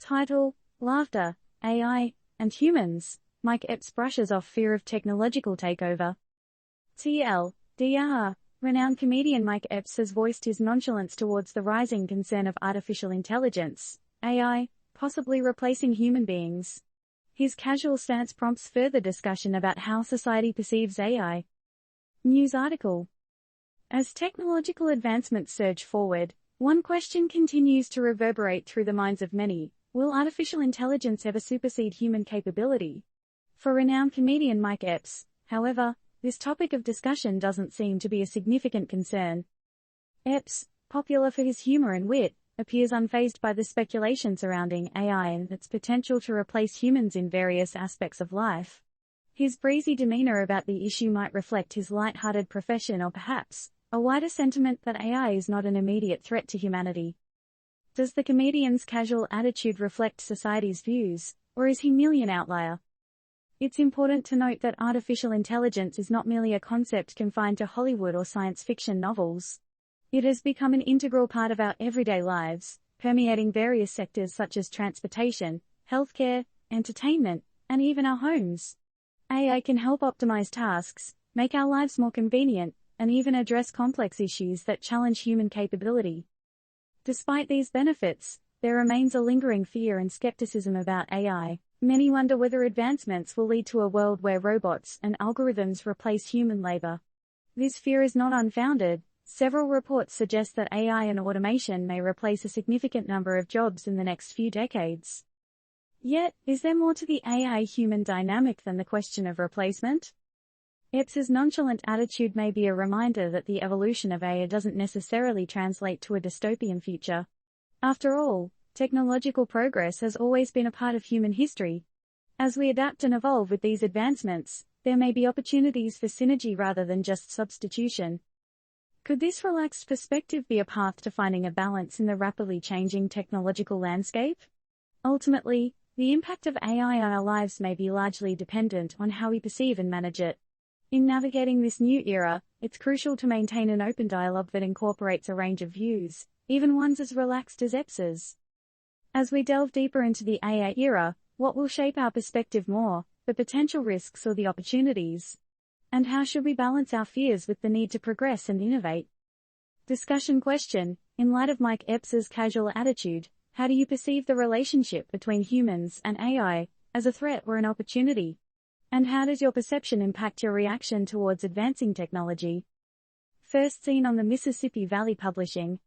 Title: Laughter, AI, and Humans. Mike Epps brushes off fear of technological takeover. TLDR. Renowned comedian Mike Epps has voiced his nonchalance towards the rising concern of artificial intelligence, AI, possibly replacing human beings. His casual stance prompts further discussion about how society perceives AI. News article. As technological advancements surge forward, one question continues to reverberate through the minds of many: will artificial intelligence ever supersede human capability? For renowned comedian Mike Epps, however, this topic of discussion doesn't seem to be a significant concern. Epps, popular for his humor and wit, appears unfazed by the speculation surrounding AI and its potential to replace humans in various aspects of life. His breezy demeanor about the issue might reflect his light-hearted profession, or perhaps a wider sentiment that AI is not an immediate threat to humanity. Does the comedian's casual attitude reflect society's views, or is he merely an outlier? It's important to note that artificial intelligence is not merely a concept confined to Hollywood or science fiction novels. It has become an integral part of our everyday lives, permeating various sectors such as transportation, healthcare, entertainment, and even our homes. AI can help optimize tasks, make our lives more convenient, and even address complex issues that challenge human capability. Despite these benefits, there remains a lingering fear and skepticism about AI. Many wonder whether advancements will lead to a world where robots and algorithms replace human labor. This fear is not unfounded. Several reports suggest that AI and automation may replace a significant number of jobs in the next few decades. Yet, is there more to the AI-human dynamic than the question of replacement? Epps's nonchalant attitude may be a reminder that the evolution of AI doesn't necessarily translate to a dystopian future. After all, technological progress has always been a part of human history. As we adapt and evolve with these advancements, there may be opportunities for synergy rather than just substitution. Could this relaxed perspective be a path to finding a balance in the rapidly changing technological landscape? Ultimately, the impact of AI on our lives may be largely dependent on how we perceive and manage it. In navigating this new era, it's crucial to maintain an open dialogue that incorporates a range of views, even ones as relaxed as Epps's. As we delve deeper into the AI era, what will shape our perspective more, the potential risks or the opportunities? And how should we balance our fears with the need to progress and innovate? Discussion question: in light of Mike Epps's casual attitude, how do you perceive the relationship between humans and AI, as a threat or an opportunity? And how does your perception impact your reaction towards advancing technology? First seen on the Mississippi Valley Publishing,